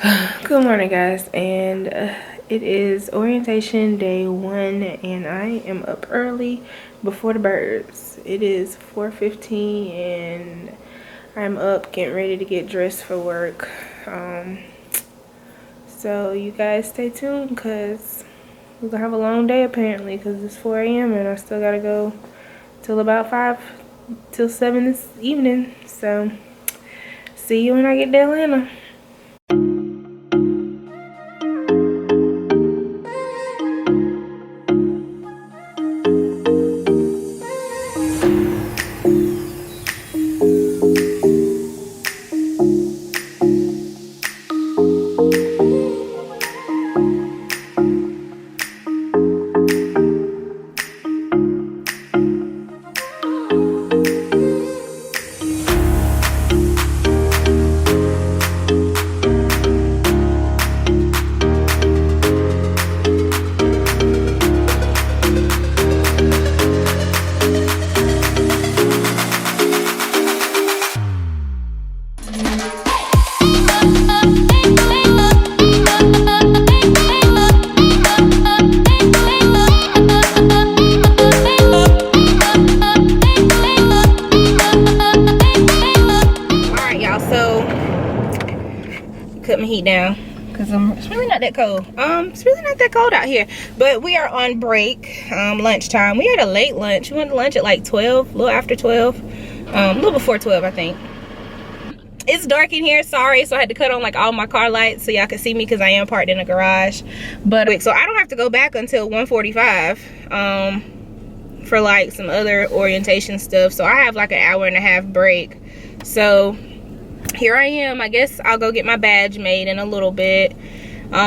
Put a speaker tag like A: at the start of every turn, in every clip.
A: Good morning, guys, and it is orientation day 1, and I am up early before the birds. It is 4:15, and I'm up getting ready to get dressed for work. So you guys stay tuned, because we're gonna have a long day apparently, because it's 4 a.m. and I still gotta go till about 5 till 7 this evening. So see you when I get to Atlanta. Cut my heat down because it's really not that cold. It's really not that cold out here, but we are on break. Lunchtime. We had a late lunch. We went to lunch at like 12, a little after 12, a little before 12, I think. It's dark in here, sorry, so I had to cut on like all my car lights so y'all could see me, because I am parked in a garage. But so I don't have to go back until 1:45 for like some other orientation stuff. So I have like an hour and a half break. So here I am. I guess I'll go get my badge made in a little bit. But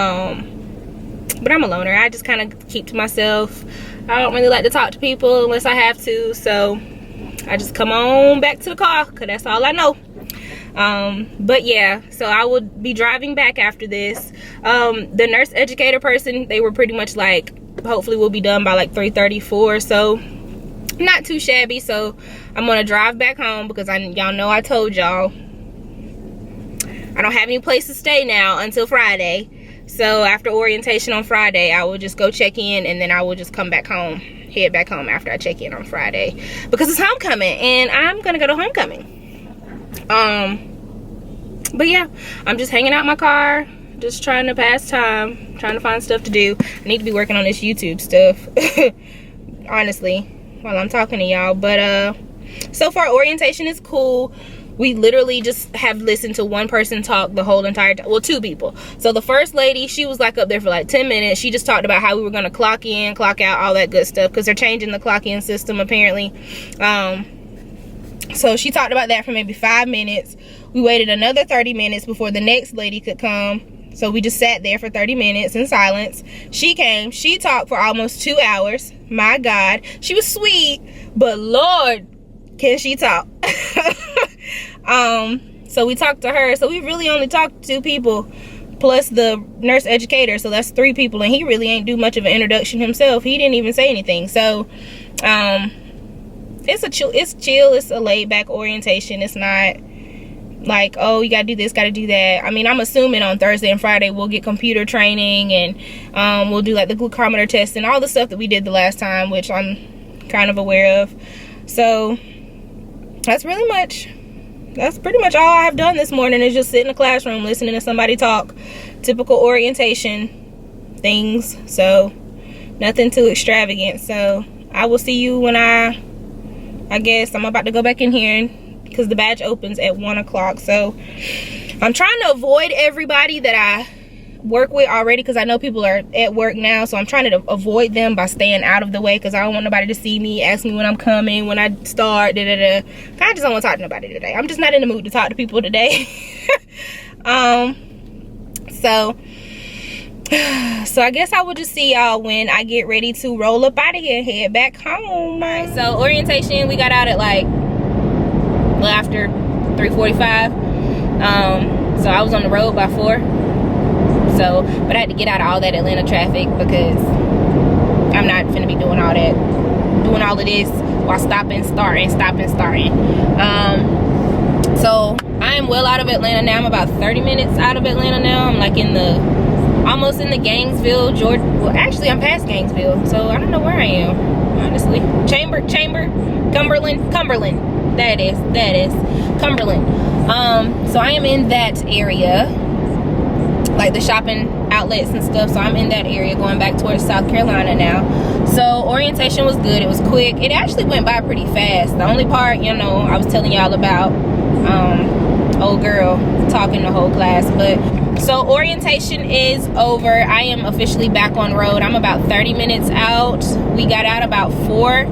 A: I'm a loner. I just kind of keep to myself. I don't really like to talk to people unless I have to. So I just come on back to the car, because that's all I know. But yeah, so I will be driving back after this. The nurse educator person, they were pretty much like, hopefully we'll be done by like 3:34. So not too shabby. So I'm gonna drive back home, because y'all know I told y'all I don't have any place to stay now until Friday. So after orientation on Friday, I will just go check in, and then I will just come back home, head back home after I check in on Friday, because it's homecoming and I'm gonna go to homecoming. But yeah, I'm just hanging out in my car, just trying to pass time, trying to find stuff to do. I need to be working on this YouTube stuff honestly, while I'm talking to y'all. But so far orientation is cool. We literally just have listened to one person talk the whole entire time. Well, two people. So the first lady, she was like up there for like 10 minutes. She just talked about how we were going to clock in, clock out, all that good stuff, because they're changing the clock in system apparently. So she talked about that for maybe 5 minutes. We waited another 30 minutes before the next lady could come. So we just sat there for 30 minutes in silence. She came. She talked for almost 2 hours. My God. She was sweet, but Lord, can she talk? So we talked to her. So we really only talked to 2 people plus the nurse educator. So that's 3 people, and he really ain't do much of an introduction himself. He didn't even say anything. So it's chill, it's a laid back orientation. It's not like, oh, you gotta do this, gotta do that. I mean, I'm assuming on Thursday and Friday we'll get computer training, and we'll do like the glucometer test and all the stuff that we did the last time, which I'm kind of aware of. So that's pretty much all I've done this morning, is just sit in the classroom listening to somebody talk. Typical orientation things. So nothing too extravagant. So I will see you when I guess I'm about to go back in here, because the badge opens at 1 o'clock. So I'm trying to avoid everybody that I work with already, because I know people are at work now. So I'm trying to avoid them by staying out of the way, because I don't want nobody to see me, ask me when I'm coming, when I start, I just don't want to talk to nobody today. I'm just not in the mood to talk to people today. So I guess I will just see y'all when I get ready to roll up out of here and head back home. All right, so orientation, we got out at like after 3:45. So I was on the road by 4. So, but I had to get out of all that Atlanta traffic, because I'm not finna be doing all of this while stopping, starting. So I am well out of Atlanta now. I'm about 30 minutes out of Atlanta now. I'm like almost in the Gainesville, Georgia. Well, actually I'm past Gainesville, so I don't know where I am, honestly. Chamber, Cumberland. That is Cumberland. So I am in that area, like the shopping outlets and stuff. So I'm in that area going back towards South Carolina now. So orientation was good. It was quick. It actually went by pretty fast. The only part, you know, I was telling y'all about old girl talking the whole class. But so orientation is over. I am officially back on road. I'm about 30 minutes out. We got out about 4,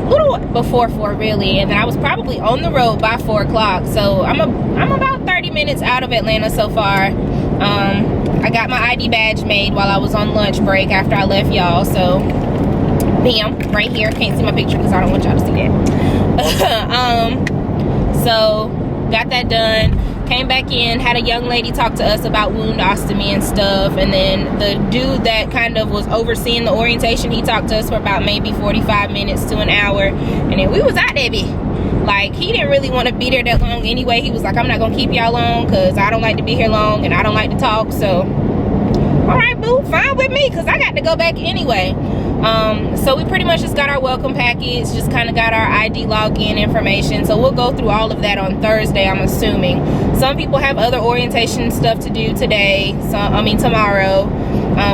A: little before 4 really, and then I was probably on the road by 4 o'clock. So I'm about 30 minutes out of Atlanta so far. I got my ID badge made while I was on lunch break after I left y'all. So bam, right here. Can't see my picture because I don't want y'all to see that. So got that done, came back in, had a young lady talk to us about wound ostomy and stuff, and then the dude that kind of was overseeing the orientation, he talked to us for about maybe 45 minutes to an hour, and then we was out there. Like, he didn't really want to be there that long anyway. He was like, I'm not gonna keep y'all long because I don't like to be here long and I don't like to talk. So all right, boo, fine with me, because I got to go back anyway. So we pretty much just got our welcome package, just kind of got our ID login information. So we'll go through all of that on Thursday, I'm assuming. Some people have other orientation stuff to do today, tomorrow,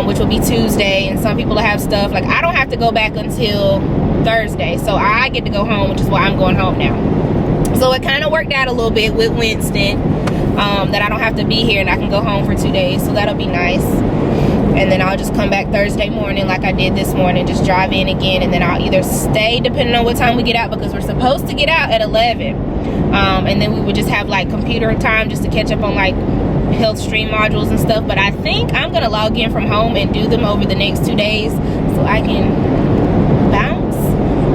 A: which will be Tuesday. And some people have stuff, like I don't have to go back until Thursday. So I get to go home, which is why I'm going home now. So it kind of worked out a little bit with Winston, that I don't have to be here and I can go home for 2 days. So that'll be nice. And then I'll just come back Thursday morning like I did this morning, just drive in again, and then I'll either stay depending on what time we get out, because we're supposed to get out at 11. And then we would just have like computer time just to catch up on like health stream modules and stuff. But I think I'm gonna log in from home and do them over the next 2 days so I can bounce.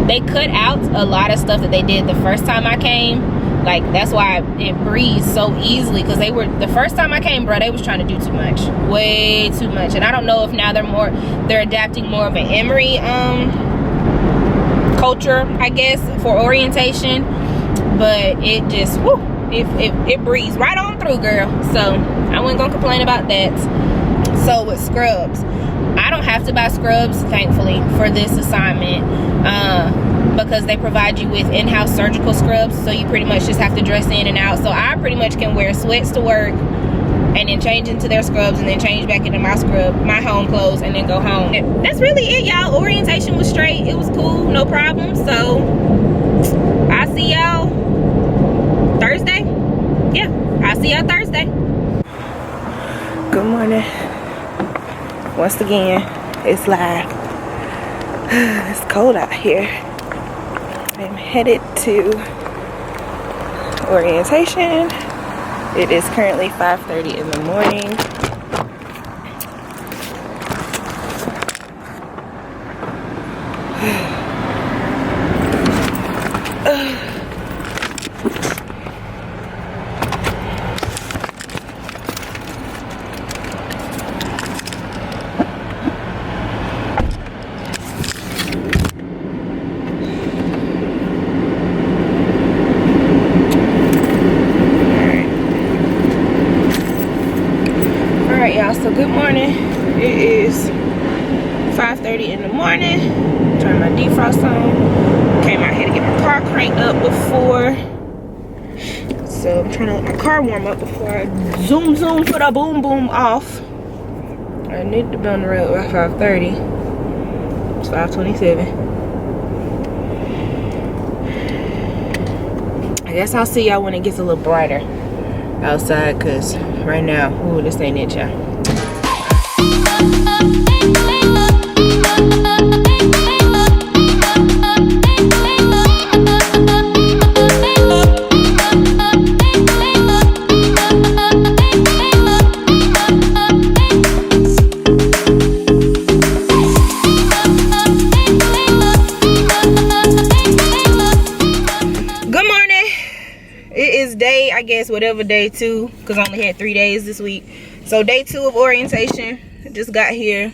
A: They cut out a lot of stuff that they did the first time I came. Like, that's why it breathes so easily, because the first time I came, bro, they was trying to do too much, way too much. And I don't know if now they're adapting more of an Emory culture, I guess, for orientation. But it just, whoo, it breezed right on through, girl. So I wasn't gonna complain about that. So with scrubs, I don't have to buy scrubs, thankfully, for this assignment, because they provide you with in-house surgical scrubs. So you pretty much just have to dress in and out. So I pretty much can wear sweats to work and then change into their scrubs and then change back into my home clothes, and then go home. And that's really it, y'all. Orientation was straight. It was cool, no problem. So I'll see y'all Thursday. Yeah, I'll see y'all Thursday. Good morning. Once again, it's live. It's cold out here. I'm headed to orientation. It is currently 5:30 in the morning. So good morning. It is 5:30 in the morning. Turn my defrost on. Came out here to get my car cranked up before. So I'm trying to let my car warm up before I zoom for the boom boom off. I need to be on the road by 5:30. It's 5:27. I guess I'll see y'all when it gets a little brighter outside, cause right now, ooh, this ain't it, y'all. I guess whatever day 2, because I only had 3 days this week. So day 2 of orientation. Just got here.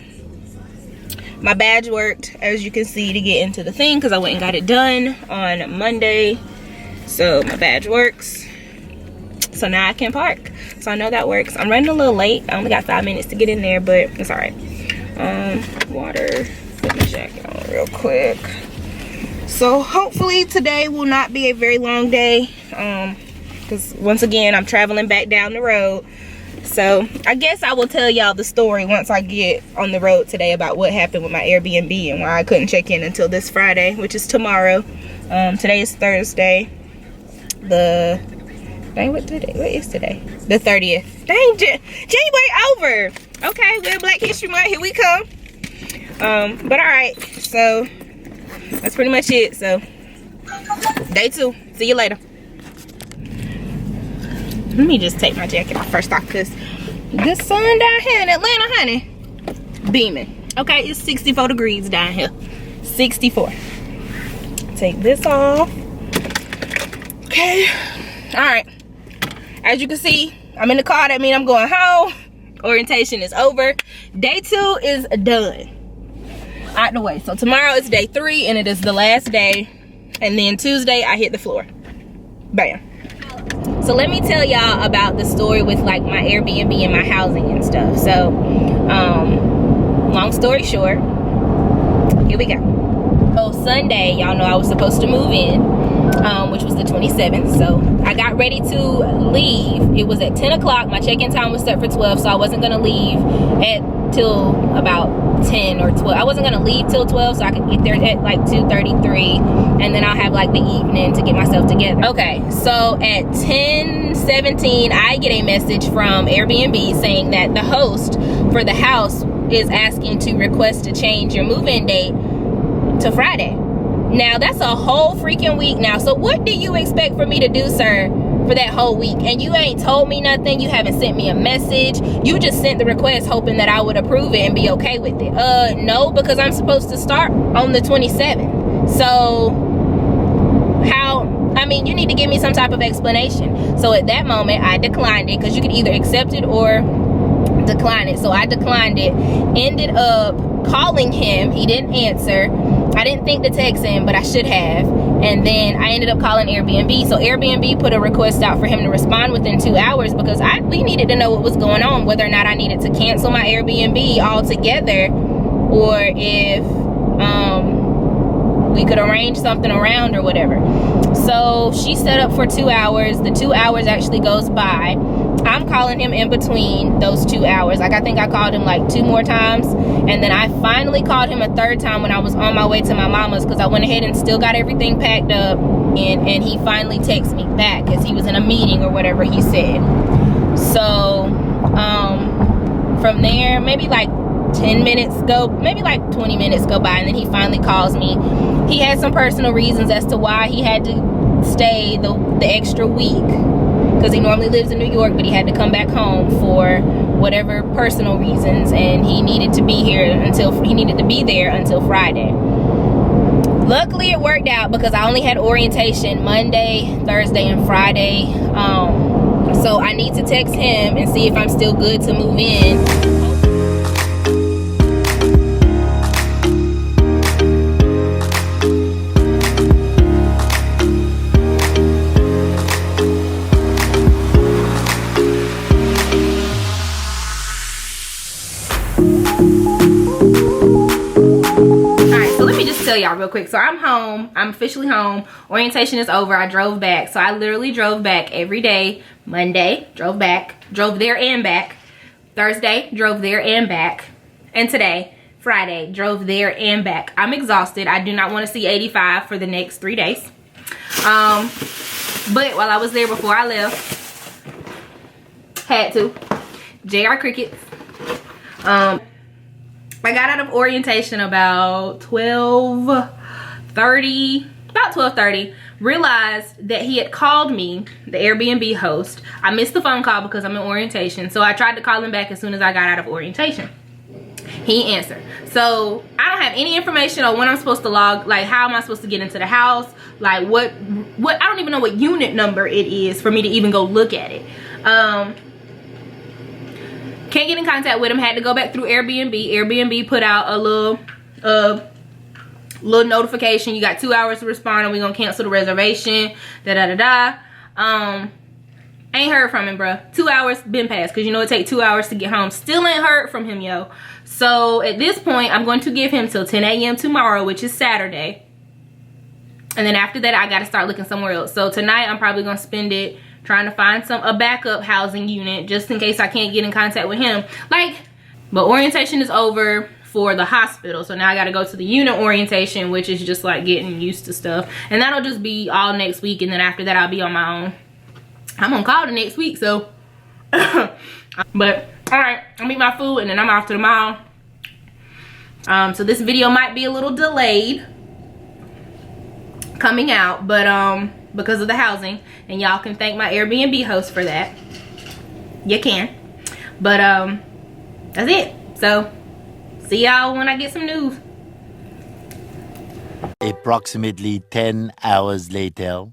A: My badge worked, as you can see, to get into the thing, because I went and got it done on Monday. So my badge works. So now I can park. So I know that works. I'm running a little late. I only got 5 minutes to get in there, but it's all right. Water, put my jacket on real quick. So hopefully today will not be a very long day, because once again I'm traveling back down the road. So I guess I will tell y'all the story once I get on the road today about what happened with my Airbnb and why I couldn't check in until this Friday, which is tomorrow. Today is Thursday. What is today? The 30th. Dang, January over. Okay, well, Black History Month, here we come. But all right, so that's pretty much it. So day 2. See you later. Let me just take my jacket off first off, because the sun down here in Atlanta, honey, beaming. Okay, it's 64 degrees down here. 64. Take this off. Okay. All right. As you can see, I'm in the car. That means I'm going home. Orientation is over. Day 2 is done. Out the way. So tomorrow is day 3, and it is the last day. And then Tuesday, I hit the floor. Bam. So let me tell y'all about the story with like my Airbnb and my housing and stuff. So, long story short, here we go. So Sunday, y'all know I was supposed to move in, which was the 27th. So I got ready to leave. It was at 10 o'clock. My check-in time was set for 12, so I wasn't gonna leave till about 10 or 12. I wasn't gonna leave till 12, so I could get there at like 2:33, and then I'll have like the evening to get myself together. Okay, so at 10:17, I get a message from Airbnb saying that the host for the house is asking to request to change your move-in date to Friday. Now that's a whole freaking week now. So what do you expect for me to do, sir, for that whole week? And you ain't told me nothing. You haven't sent me a message. You just sent the request hoping that I would approve it and be okay with it. No, because I'm supposed to start on the 27th. So how? I mean, you need to give me some type of explanation. So at that moment, I declined it, because you could either accept it or decline it. So I declined it. Ended up calling him. He didn't answer. I didn't think to text him, but I should have. And then I ended up calling Airbnb. So Airbnb put a request out for him to respond within 2 hours, because we needed to know what was going on, whether or not I needed to cancel my Airbnb altogether, or if we could arrange something around or whatever. So she set up for 2 hours. The 2 hours actually goes by. I'm calling him in between those 2 hours. Like, I think I called him like 2 more times, and then I finally called him a 3rd time when I was on my way to my mama's, because I went ahead and still got everything packed up, and he finally texted me back because he was in a meeting or whatever he said. So from there, maybe like 10 minutes go, maybe like 20 minutes go by, and then he finally calls me. He had some personal reasons as to why he had to stay the extra week, because he normally lives in New York, but he had to come back home for whatever personal reasons, and he needed to be there until Friday. Luckily it worked out, because I only had orientation Monday, Thursday, and Friday. So I need to text him and see if I'm still good to move in. Tell y'all real quick. So I'm home. I'm officially home. Orientation is over. I drove back. So I literally drove back every day. Monday, drove back. Drove there and back. Thursday, drove there and back. And today, Friday, drove there and back. I'm exhausted. I do not want to see 85 for the next 3 days. But while I was there before I left, had to. JR Crickets. I got out of orientation about 12:30, realized that he had called me, the Airbnb host. I missed the phone call because I'm in orientation, so I tried to call him back as soon as I got out of orientation. He answered. So I don't have any information on when I'm supposed to log, like how am I supposed to get into the house, like what I don't even know what unit number it is for me to even go look at it. Can't get in contact with him. Had to go back through Airbnb. Airbnb put out a little notification. You got 2 hours to respond, and we're gonna cancel the reservation. Ain't heard from him, bruh. 2 hours been passed, because you know it take 2 hours to get home. Still ain't heard from him, yo. So at this point, I'm going to give him till 10 a.m. tomorrow, which is Saturday. And then after that, I got to start looking somewhere else. So tonight, I'm probably going to spend it trying to find a backup housing unit, just in case I can't get in contact with him. But orientation is over for the hospital, so now I got to go to the unit orientation, which is just like getting used to stuff. And that'll just be all next week, and then after that, I'll be on my own. I'm on call the next week, so. But all right, I'll eat my food and then I'm off to the mall. So this video might be a little delayed coming out, but because of the housing, and y'all can thank my Airbnb host for that. You can. But that's it. So see y'all when I get some news.
B: Approximately 10 hours later.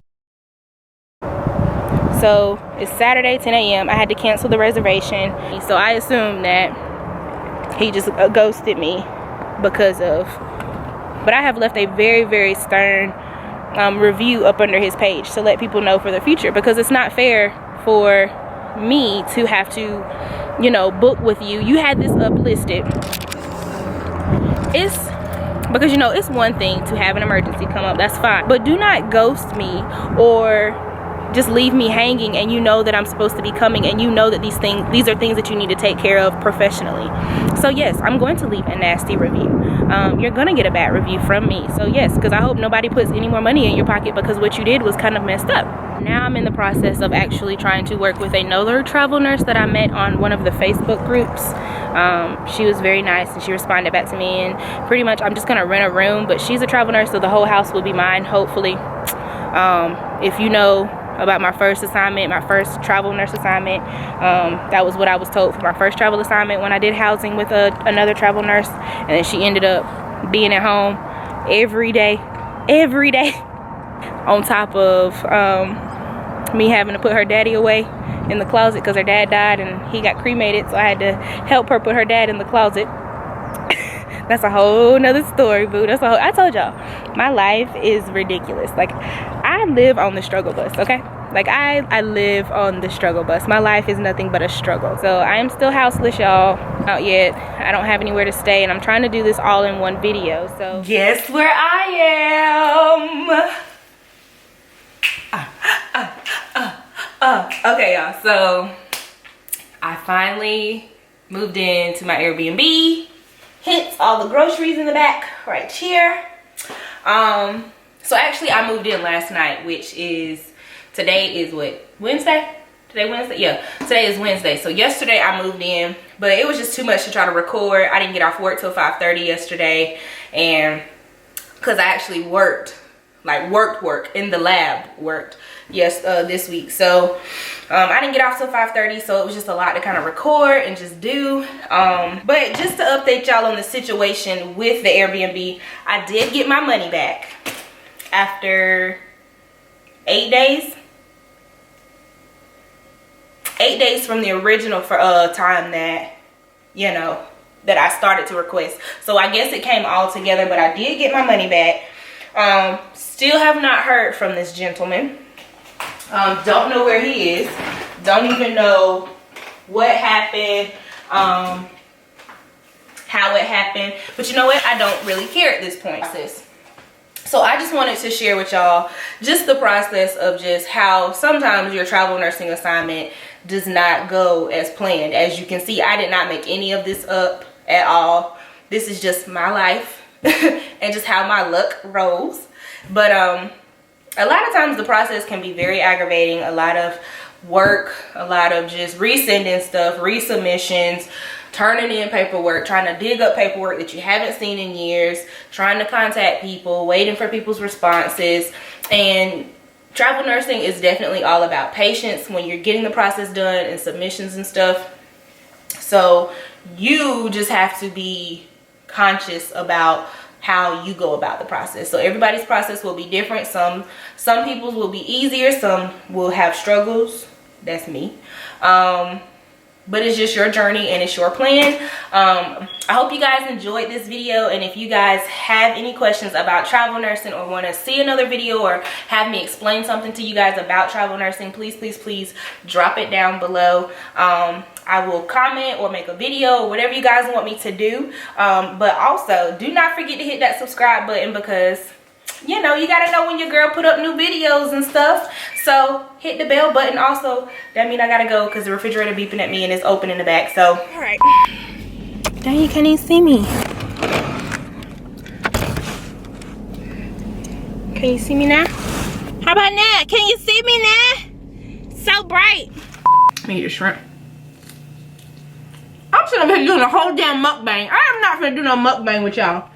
A: So it's Saturday, 10 a.m. I had to cancel the reservation. So I assumed that he just ghosted me because of, but I have left a very, very stern review up under his page to let people know for the future, because it's not fair for me to have to, you know, book with you. You had this up listed. It's because, you know, it's one thing to have an emergency come up, that's fine, but do not ghost me or just leave me hanging, and you know that I'm supposed to be coming, and you know that these are things that you need to take care of professionally. So yes, I'm going to leave a nasty review. You're gonna get a bad review from me. So yes, because I hope nobody puts any more money in your pocket, because what you did was kind of messed up. Now I'm in the process of actually trying to work with another travel nurse that I met on one of the Facebook groups. She was very nice, and she responded back to me, and pretty much I'm just gonna rent a room, but she's a travel nurse, so the whole house will be mine, hopefully. If you know about my first assignment, my first travel nurse assignment, that was what I was told for my first travel assignment when I did housing with another travel nurse, and then she ended up being at home every day on top of me having to put her daddy away in the closet because her dad died and he got cremated, so I had to help her put her dad in the closet. That's a whole nother story, boo. I told y'all, my life is ridiculous. Like, I live on the struggle bus, okay? Like, I live on the struggle bus. My life is nothing but a struggle. So I am still houseless, y'all. Not yet. I don't have anywhere to stay, and I'm trying to do this all in one video. So guess where I am? Okay, y'all. So I finally moved into my Airbnb. Hence all the groceries in the back right here. So actually I moved in last night, which is, today is what, Wednesday? Today Wednesday? Yeah, today is Wednesday. So yesterday I moved in, but it was just too much to try to record. I didn't get off work till 5:30 yesterday, and because I actually worked in the lab, this week. So I didn't get off till 5:30, so it was just a lot to kind of record and just do. But just to update y'all on the situation with the Airbnb, I did get my money back after 8 days. 8 days from the original time that, you know, that I started to request. So I guess it came all together, but I did get my money back. Still have not heard from this gentleman. Don't know where he is. Don't even know what happened, how it happened. But you know what? I don't really care at this point. So I just wanted to share with y'all just the process of just how sometimes your travel nursing assignment does not go as planned. As you can see, I did not make any of this up at all. This is just my life and just how my luck rolls. But a lot of times the process can be very aggravating. A lot of work, a lot of just resending stuff, resubmissions, turning in paperwork, trying to dig up paperwork that you haven't seen in years, trying to contact people, waiting for people's responses. And travel nursing is definitely all about patience when you're getting the process done and submissions and stuff. So you just have to be conscious about how you go about the process. So everybody's process will be different. Some people's will be easier, some will have struggles. That's me. but it's just your journey and it's your plan. I hope you guys enjoyed this video, and if you guys have any questions about travel nursing or want to see another video or have me explain something to you guys about travel nursing, please drop it down below. I will comment or make a video or whatever you guys want me to do. But also, do not forget to hit that subscribe button, because you know, you gotta know when your girl put up new videos and stuff. So hit the bell button. Also, that means I gotta go because the refrigerator beeping at me and it's open in the back. So all right. Dang, you can't even see me. Can you see me now? How about now? Can you see me now? So bright. Let me eat a shrimp. I'm sitting up here doing a whole damn mukbang. I am not gonna do no mukbang with y'all.